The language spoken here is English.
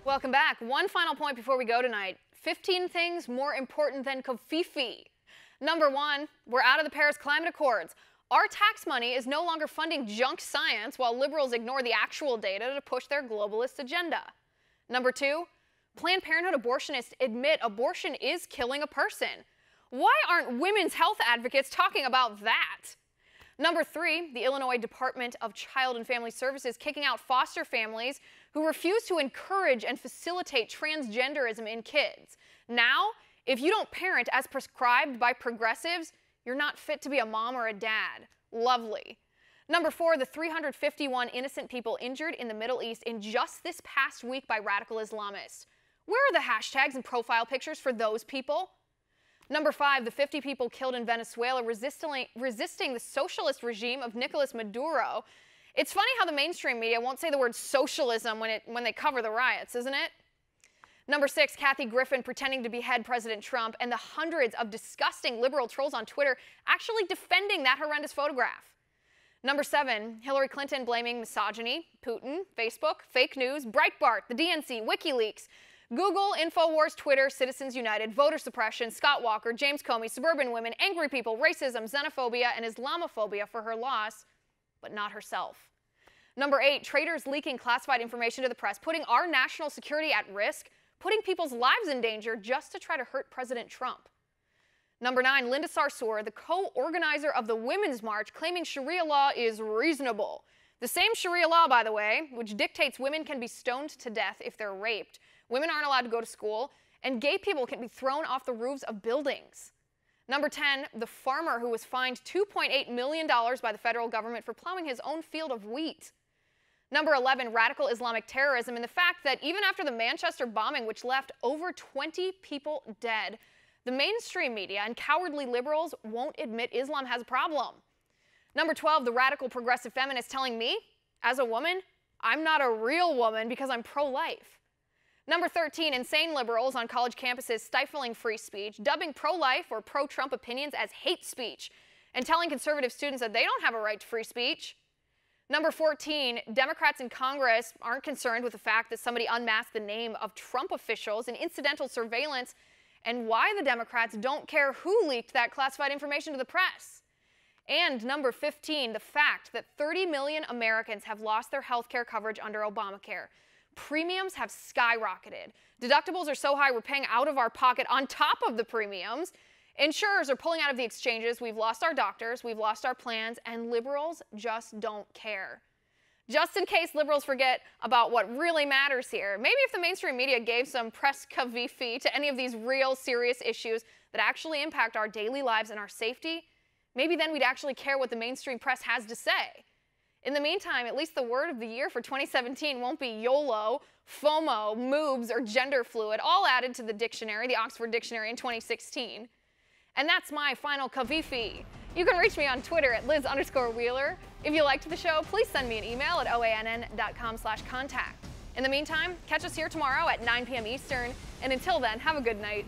Welcome back. One final point before we go tonight. 15 things more important than Covfefe. Number one, we're out of the Paris Climate Accords. Our tax money is no longer funding junk science while liberals ignore the actual data to push their globalist agenda. Number two, Planned Parenthood abortionists admit abortion is killing a person. Why aren't women's health advocates talking about that? Number three, the Illinois Department of Child and Family Services kicking out foster families who refuse to encourage and facilitate transgenderism in kids. Now, if you don't parent as prescribed by progressives, you're not fit to be a mom or a dad. Lovely. Number four, the 351 innocent people injured in the Middle East in just this past week by radical Islamists. Where are the hashtags and profile pictures for those people? Number five, the 50 people killed in Venezuela resisting the socialist regime of Nicolas Maduro. It's funny how the mainstream media won't say the word socialism when they cover the riots, isn't it? Number six, Kathy Griffin pretending to behead President Trump and the hundreds of disgusting liberal trolls on Twitter actually defending that horrendous photograph. Number seven, Hillary Clinton blaming misogyny, Putin, Facebook, fake news, Breitbart, the DNC, WikiLeaks, Google, InfoWars, Twitter, Citizens United, voter suppression, Scott Walker, James Comey, suburban women, angry people, racism, xenophobia, and Islamophobia for her loss, but not herself. Number eight, traitors leaking classified information to the press, putting our national security at risk, putting people's lives in danger just to try to hurt President Trump. Number nine, Linda Sarsour, the co-organizer of the Women's March, claiming Sharia law is reasonable. The same Sharia law, by the way, which dictates women can be stoned to death if they're raped, women aren't allowed to go to school, and gay people can be thrown off the roofs of buildings. Number 10, the farmer who was fined $2.8 million by the federal government for plowing his own field of wheat. Number 11, radical Islamic terrorism and the fact that even after the Manchester bombing, which left over 20 people dead, the mainstream media and cowardly liberals won't admit Islam has a problem. Number 12, the radical progressive feminist telling me, as a woman, I'm not a real woman because I'm pro-life. Number 13, insane liberals on college campuses stifling free speech, dubbing pro-life or pro-Trump opinions as hate speech, and telling conservative students that they don't have a right to free speech. Number 14, Democrats in Congress aren't concerned with the fact that somebody unmasked the name of Trump officials in incidental surveillance, and why the Democrats don't care who leaked that classified information to the press. And number 15, the fact that 30 million Americans have lost their health care coverage under Obamacare. Premiums have skyrocketed. Deductibles are so high we're paying out of our pocket on top of the premiums. Insurers are pulling out of the exchanges. We've lost our doctors, we've lost our plans, and liberals just don't care. Just in case liberals forget about what really matters here, maybe if the mainstream media gave some press Covfefe to any of these real serious issues that actually impact our daily lives and our safety, maybe then we'd actually care what the mainstream press has to say. In the meantime, at least the word of the year for 2017 won't be YOLO, FOMO, moobs, or gender fluid, all added to the dictionary, the Oxford Dictionary in 2016. And that's my final Covfefe. You can reach me on Twitter at Liz_Wheeler. If you liked the show, please send me an email at oann.com/contact. In the meantime, catch us here tomorrow at 9 p.m. Eastern, and until then, have a good night.